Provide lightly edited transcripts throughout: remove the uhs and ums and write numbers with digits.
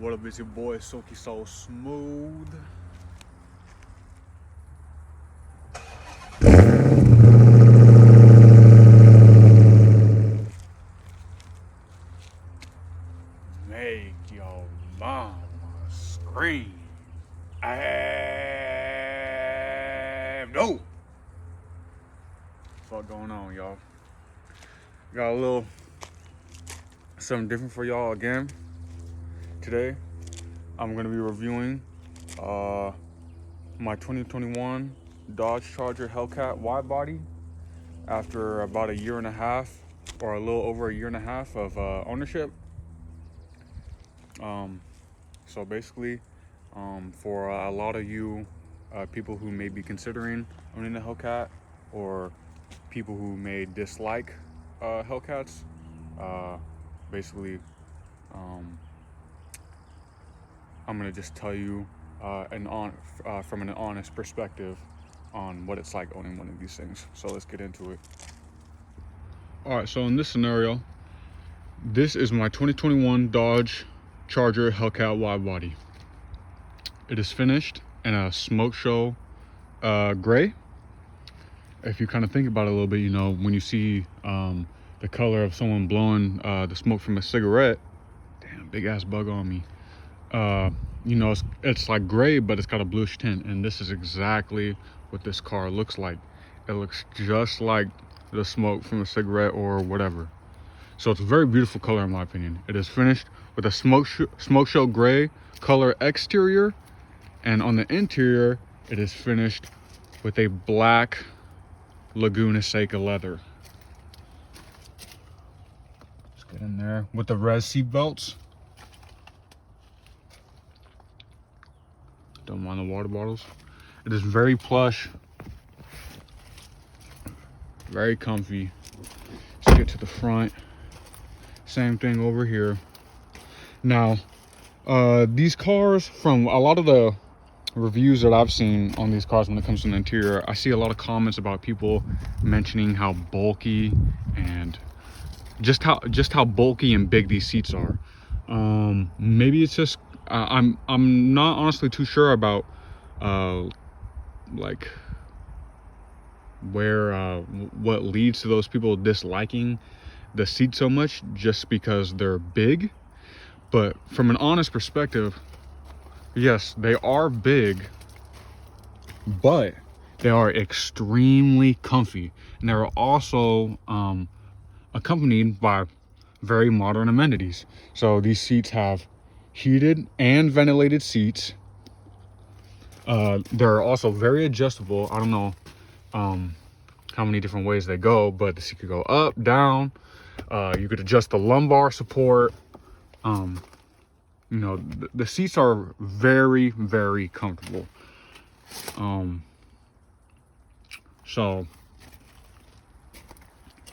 What up, it's your boy Silky Soul Smooth. Make your mama scream. No. What's going on, y'all? Got a little something different for y'all again. Today, I'm gonna be reviewing my 2021 Dodge Charger Hellcat Widebody after about a year and a half, or a little over a year and a half of ownership. So basically, for a lot of you people who may be considering owning a Hellcat, or people who may dislike Hellcats, basically, I'm gonna just tell you from an honest perspective on what it's like owning one of these things. So let's get into it. All right, so in this scenario, this is my 2021 Dodge Charger Hellcat Widebody. It is finished in a smoke show gray. If you kind of think about it a little bit, you know, when you see the color of someone blowing the smoke from a cigarette, damn, big ass bug on me. You know, it's like gray, but it's got a bluish tint, and this is exactly what this car looks like. It looks just like the smoke from a cigarette or whatever. So it's a very beautiful color in my opinion. It is finished with a smoke show gray color exterior, and on the interior it is finished with a black Laguna Seca leather. Let's get in there with the red seat belts. Don't mind the water bottles. It is very plush, very comfy. Let's get to the front. Same thing over here. Now, these cars, from a lot of the reviews that I've seen on these cars when it comes to the interior, I see a lot of comments about people mentioning how bulky and just how bulky and big these seats are. Maybe it's just I'm not honestly too sure about like where what leads to those people disliking the seat so much just because they're big. But from an honest perspective, yes, they are big, but they are extremely comfy, and they're also accompanied by very modern amenities. So these seats have heated and ventilated seats. They're also very adjustable. I don't know how many different ways they go, but the seat could go up, down. You could adjust the lumbar support. You know, the seats are very, very comfortable. So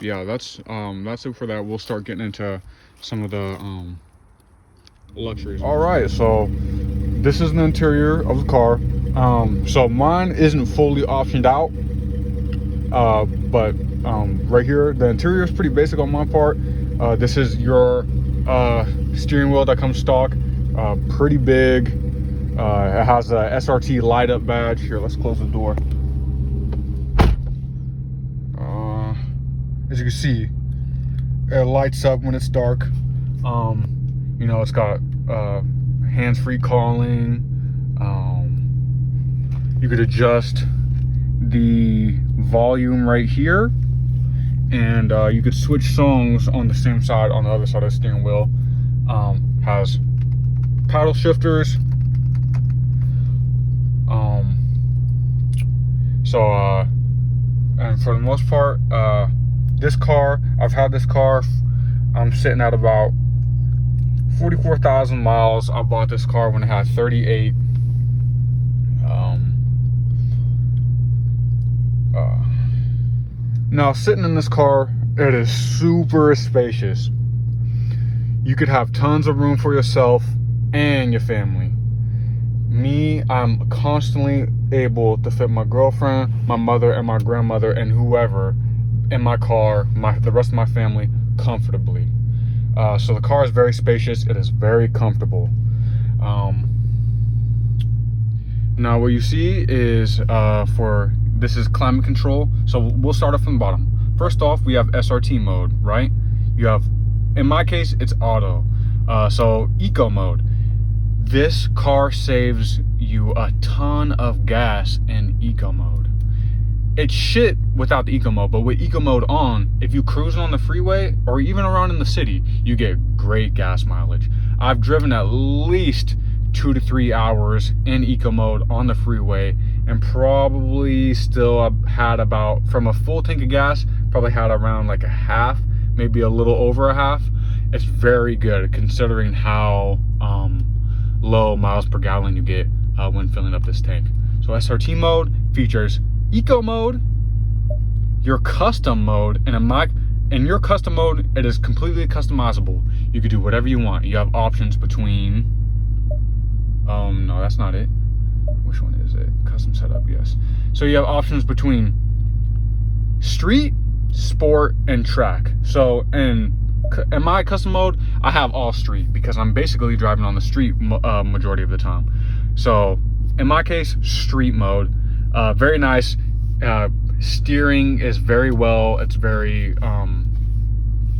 yeah, that's it for that. We'll start getting into some of the luxuries. All right, so this is the interior of the car. So mine isn't fully optioned out, but right here the interior is pretty basic on my part. This is your steering wheel that comes stock, pretty big. It has a SRT light up badge. Here, let's close the door. As you can see, it lights up when it's dark. You know, it's got hands-free calling. You could adjust the volume right here, and you could switch songs on the same side, on the other side of the steering wheel. Has paddle shifters. And for the most part, this car, I've had this car, I'm sitting at about 44,000 miles. I bought this car when it had 38. Now, sitting in this car, it is super spacious. You could have tons of room for yourself and your family. Me, I'm constantly able to fit my girlfriend, my mother, and my grandmother, and whoever in my car, the rest of my family, comfortably. So the car is very spacious. It is very comfortable. Now what you see is this is climate control. So we'll start off from the bottom. First off, we have SRT mode, right? You have, in my case, it's auto. So eco mode. This car saves you a ton of gas in eco mode. It's shit without the eco mode, but with eco mode on, if you cruise on the freeway or even around in the city, you get great gas mileage. I've driven at least 2 to 3 hours in eco mode on the freeway, and probably still had about, from a full tank of gas, probably had around like a half, maybe a little over a half. It's very good considering how low miles per gallon you get when filling up this tank. So SRT mode features eco mode, your custom mode, and in your custom mode, it is completely customizable. You can do whatever you want. You have options between, no, that's not it. Which one is it? Custom setup, yes. So you have options between street, sport, and track. So in my custom mode, I have all street because I'm basically driving on the street majority of the time. So in my case, street mode, very nice. Steering is very well. It's very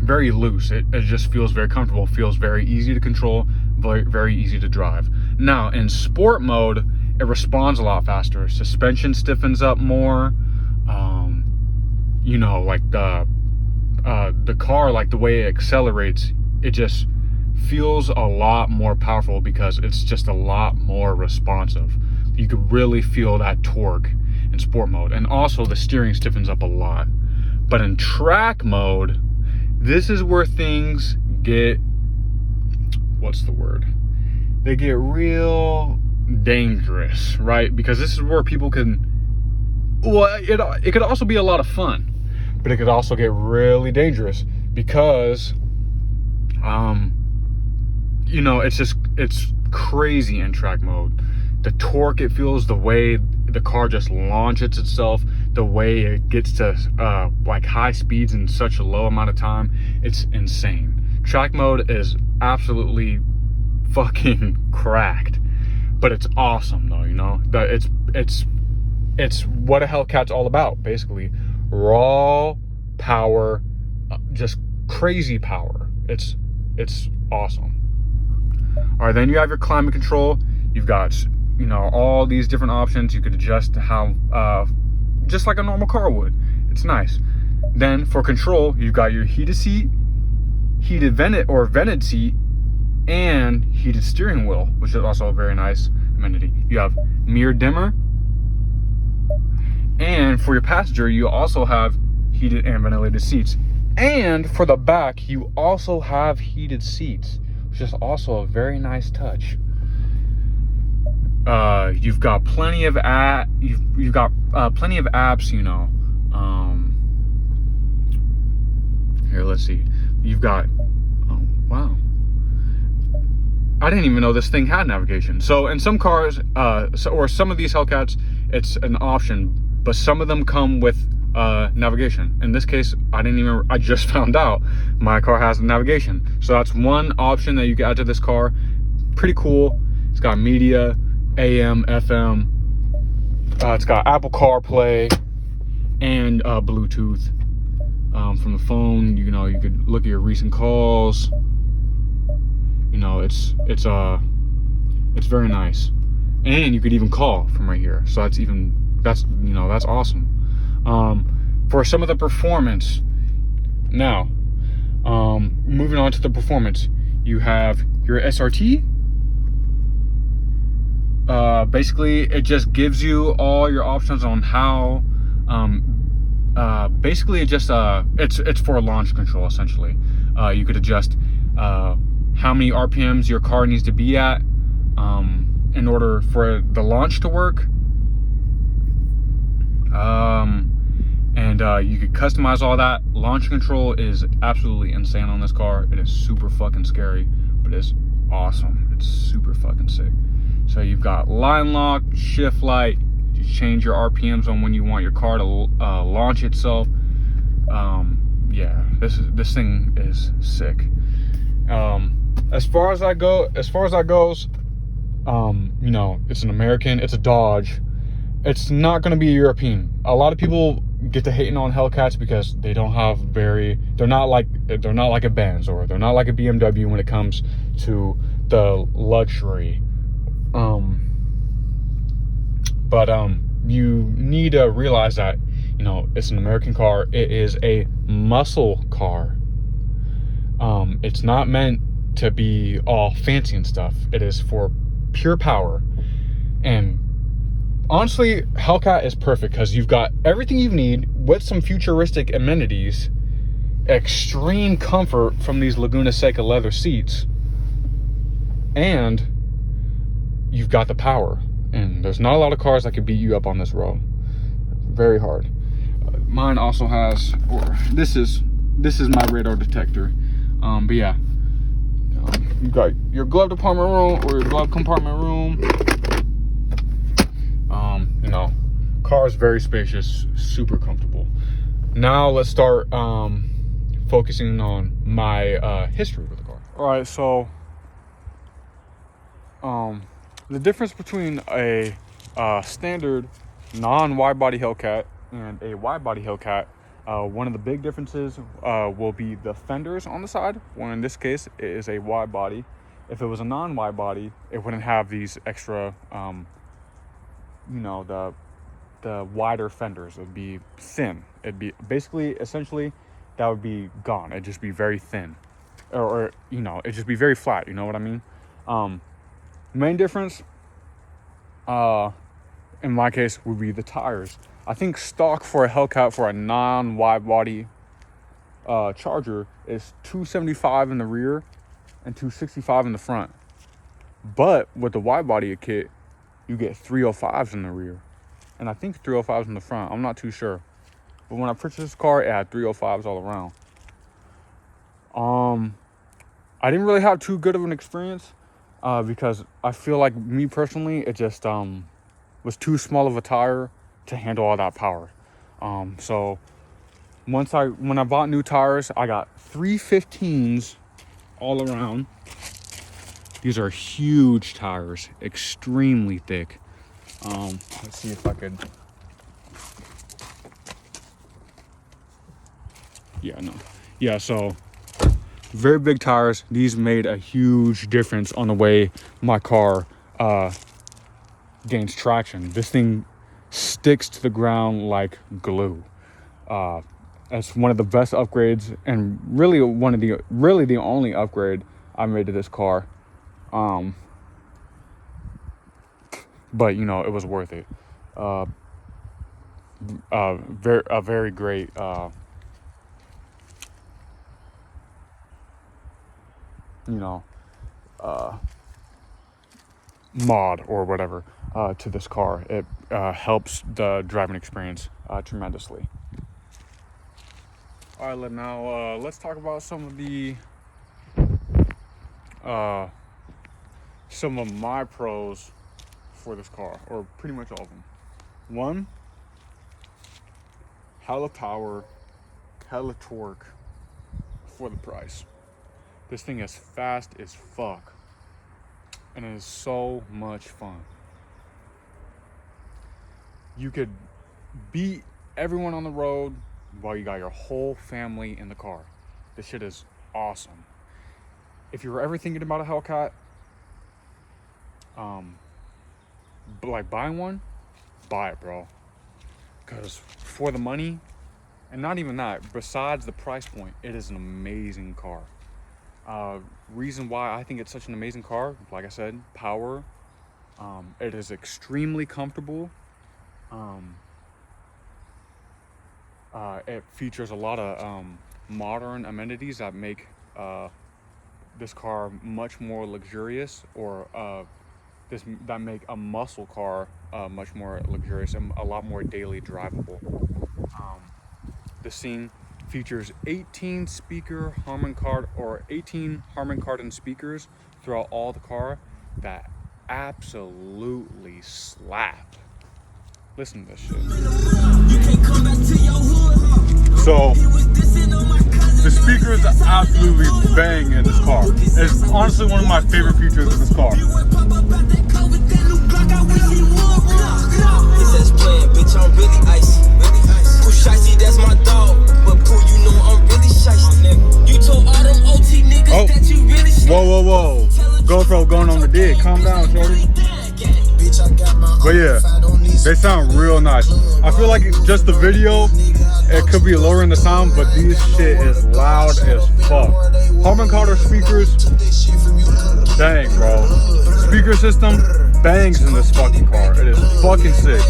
very loose. It just feels very comfortable, feels very easy to control, very easy to drive. Now in sport mode, it responds a lot faster. Suspension stiffens up more. You know, like the car, like the way it accelerates, it just feels a lot more powerful because it's just a lot more responsive. You could really feel that torque in sport mode, and also the steering stiffens up a lot. But in track mode, this is where things get, what's the word? They get real dangerous, right? Because this is where people can, well, it could also be a lot of fun, but it could also get really dangerous because, you know, it's crazy in track mode. The torque it feels, the way the car just launches itself, the way it gets to like high speeds in such a low amount of time, it's insane. Track mode is absolutely fucking cracked, but it's awesome though, you know. It's what a Hellcat's all about, basically. Raw power, just crazy power. It's awesome. All right, then you have your climate control. You've got, you know, all these different options. You could adjust to how, just like a normal car would. It's nice. Then for control, you've got your heated seat, heated vented seat, and heated steering wheel, which is also a very nice amenity. You have mirror dimmer, and for your passenger, you also have heated and ventilated seats. And for the back, you also have heated seats, which is also a very nice touch. You've got plenty of you've got plenty of apps, you know. Here, let's see. You've got, oh wow, I didn't even know this thing had navigation. So in some cars, or some of these Hellcats, it's an option, but some of them come with navigation. In this case, I just found out my car has navigation. So that's one option that you can add to this car. Pretty cool. It's got media, AM, FM. It's got Apple CarPlay and Bluetooth. From the phone, you know, you could look at your recent calls. You know, it's very nice, and you could even call from right here. So that's awesome. For some of the performance, now, moving on to the performance, you have your SRT. Basically, it just gives you all your options on how. Basically, it's for launch control essentially. You could adjust how many RPMs your car needs to be at in order for the launch to work. And you could customize all that. Launch control is absolutely insane on this car. It is super fucking scary, but it's awesome. It's super fucking sick. So you've got line lock, shift light. You change your RPMs on when you want your car to launch itself. Yeah, this thing is sick. As far as that goes, You know, it's an American, it's a Dodge. It's not going to be a European. A lot of people get to hating on Hellcats because they don't have they're not like a Benz, or they're not like a BMW when it comes to the luxury. But you need to realize that, you know, it's an American car. It is a muscle car. It's not meant to be all fancy and stuff. It is for pure power. And honestly, Hellcat is perfect because you've got everything you need with some futuristic amenities, extreme comfort from these Laguna Seca leather seats, and you've got the power. And there's not a lot of cars that could beat you up on this road. Very hard. Mine also has, or this is my radar detector. But yeah, you got your glove department room, or your glove compartment room. You know, car is very spacious, super comfortable. Now let's start focusing on my history with the car. All right, so the difference between a standard non-wide-body Hellcat and a wide-body Hellcat, one of the big differences will be the fenders on the side. Well, in this case, it is a wide-body. If it was a non-wide-body, it wouldn't have these extra, you know, the wider fenders. It would be thin. It'd be basically, essentially, that would be gone. It'd just be very thin, or you know, it'd just be very flat. You know what I mean? Main difference, in my case, would be the tires. I think stock for a Hellcat for a non-wide body Charger is 275 in the rear and 265 in the front. But with the wide body kit, you get 305s in the rear, and I think 305s in the front. I'm not too sure, but when I purchased this car, it had 305s all around. I didn't really have too good of an experience because I feel like, me personally, it just was too small of a tire to handle all that power. So when I bought new tires, I got 315s all around. These are huge tires, extremely thick. Let's see if I could. Yeah, so very big tires. These made a huge difference on the way my car gains traction. This thing sticks to the ground like glue. That's one of the best upgrades, and really the only upgrade I made to this car. But you know, it was worth it. Very great mod or whatever to this car. It helps the driving experience tremendously. All right, now let's talk about some of my pros for this car, or pretty much all of them. One, hella power, hella torque for the price. This thing is fast as fuck, and it is so much fun. You could beat everyone on the road while you got your whole family in the car. This shit is awesome. If you're ever thinking about a Hellcat, like buying one, buy it, bro. Because for the money, and not even that, besides the price point, it is an amazing car. Reason why I think it's such an amazing car, like I said, power. It is extremely comfortable. It features a lot of modern amenities that make this car much more luxurious, or that make a muscle car much more luxurious and a lot more daily drivable. This thing features 18 Harman Kardon speakers throughout all the car that absolutely slap. Listen to this shit. So the speakers absolutely bang in this car. It's honestly one of my favorite features of this car. It's as playing, bitch, I'm really icy. Pooh shicey, that's my dog. But Pooh, you know I'm really shicey. You told all them OT niggas that you really shicey. Whoa. GoPro going on the dig. Calm down, shorty. But yeah, they sound real nice. I feel like just the video, it could be lowering the sound, but this shit is loud as fuck. Harman Kardon speakers, dang, bro. Speaker system bangs in this fucking car. It is fucking sick.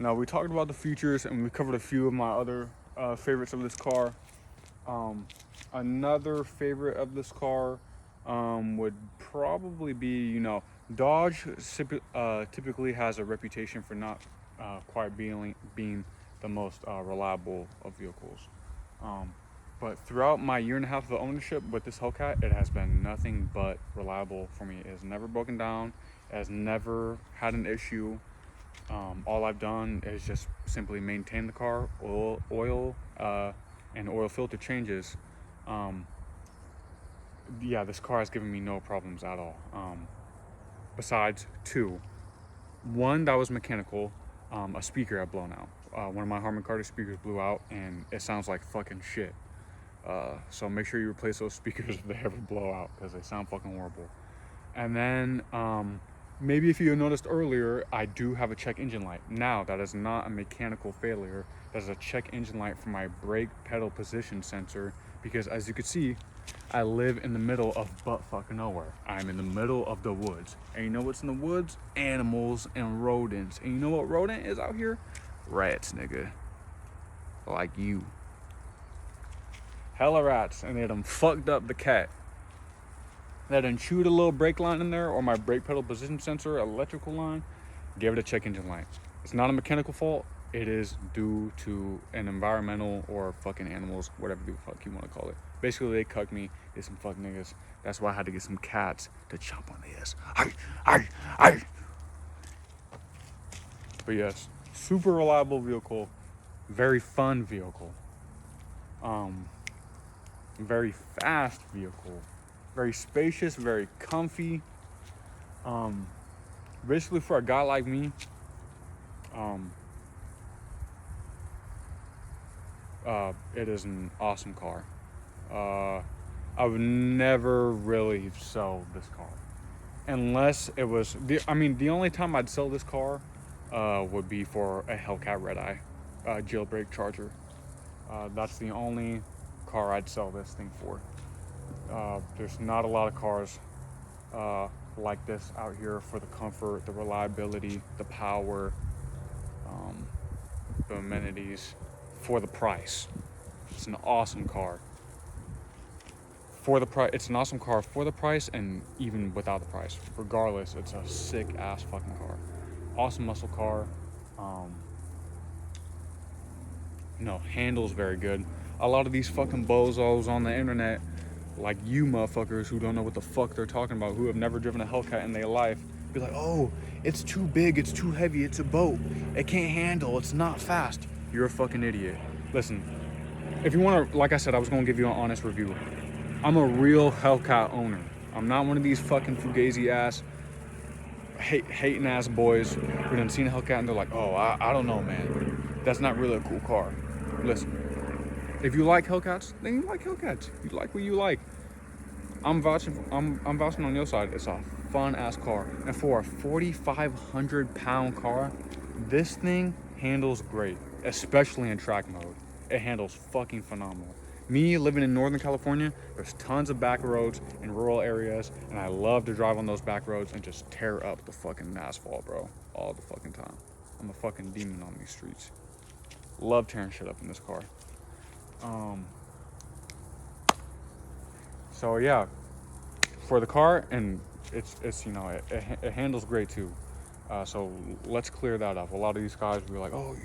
Now, we talked about the features and we covered a few of my other favorites of this car. Another favorite of this car would probably be, you know, Dodge typically has a reputation for not quite being the most reliable of vehicles. But throughout my 1.5 years of ownership with this Hellcat, it has been nothing but reliable for me. It has never broken down. It has never had an issue. All I've done is just simply maintain the car, oil and oil filter changes. Yeah, this car has given me no problems at all. Besides two. One that was mechanical, a speaker had blown out. One of my Harman Kardon speakers blew out and it sounds like fucking shit. So make sure you replace those speakers if they ever blow out, because they sound fucking horrible. And then maybe if you noticed earlier, I do have a check engine light. Now, that is not a mechanical failure. That is a check engine light for my brake pedal position sensor, because as you can see, I live in the middle of butt fucking nowhere. I'm in the middle of the woods. And you know what's in the woods? Animals and rodents. And you know what rodent is out here? Rats, nigga. Like you. Hella rats. And they done fucked up the cat. They done chewed a little brake line in there, or my brake pedal position sensor electrical line. Gave it a check engine light. It's not a mechanical fault. It is due to an environmental or fucking animals, whatever the fuck you want to call it. Basically, they cucked me. They some fuck niggas. That's why I had to get some cats to chomp on the ass. Ay. But yes, super reliable vehicle. Very fun vehicle. Very fast vehicle. Very spacious, very comfy. Basically, for a guy like me, it is an awesome car. I would never really sell this car unless it was the only time I'd sell this car would be for a Hellcat Redeye jailbreak Charger. That's the only car I'd sell this thing for. There's not a lot of cars like this out here for the comfort, the reliability, the power, the amenities, for the price. It's an awesome car. For the price, it's an awesome car for the price, and even without the price. Regardless, it's a sick ass fucking car. Awesome muscle car. Handles very good. A lot of these fucking bozos on the internet, like you motherfuckers who don't know what the fuck they're talking about, who have never driven a Hellcat in their life, be like, oh, it's too big, it's too heavy, it's a boat, it can't handle, it's not fast. You're a fucking idiot. Listen, if you want to, like I said, I was going to give you an honest review. I'm a real Hellcat owner. I'm not one of these fucking fugazi ass, hating ass boys who done seen a Hellcat and they're like, oh, I don't know, man. That's not really a cool car. Listen, if you like Hellcats, then you like Hellcats. You like what you like. I'm vouching on your side. It's a fun ass car. And for a 4,500 pound car, this thing handles great, especially in track mode. It handles fucking phenomenal. Me living in Northern California, there's tons of back roads in rural areas, and I love to drive on those back roads and just tear up the fucking asphalt, bro, all the fucking time. I'm a fucking demon on these streets. Love tearing shit up in this car. So yeah, for the car, and it's it handles great too. So let's clear that up. A lot of these guys will be like, oh,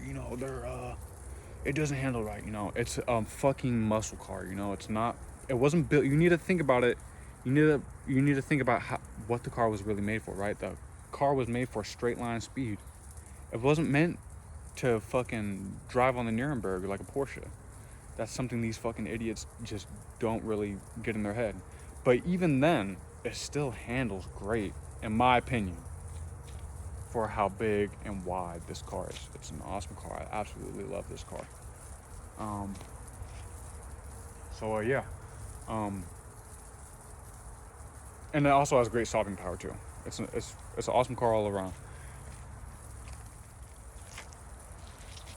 it doesn't handle right. It's a fucking muscle car. It wasn't built. You need to think about it. You need to think about what the car was really made for, right? The car was made for straight line speed. It wasn't meant to fucking drive on the Nuremberg like a Porsche. That's something these fucking idiots just don't really get in their head. But even then, it still handles great, in my opinion, for how big and wide this car is. It's an awesome car. I absolutely love this car. Yeah. And it also has great stopping power too. It's an awesome car all around.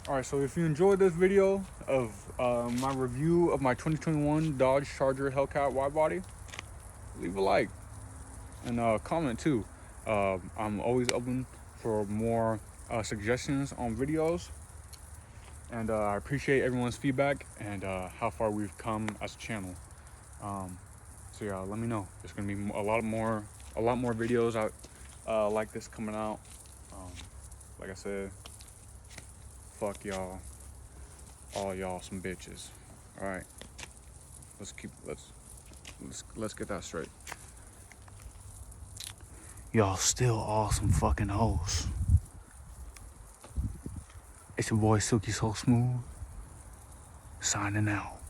All right, so if you enjoyed this video of my review of my 2021 Dodge Charger Hellcat Widebody, leave a like and comment too. I'm always open for more suggestions on videos, and I appreciate everyone's feedback and how far we've come as a channel. So yeah, let me know. There's gonna be a lot more videos out like this coming out. Like I said, fuck y'all, all y'all some bitches. All right, let's get that straight. Y'all still awesome fucking hoes. It's your boy Silky So Smooth, signing out.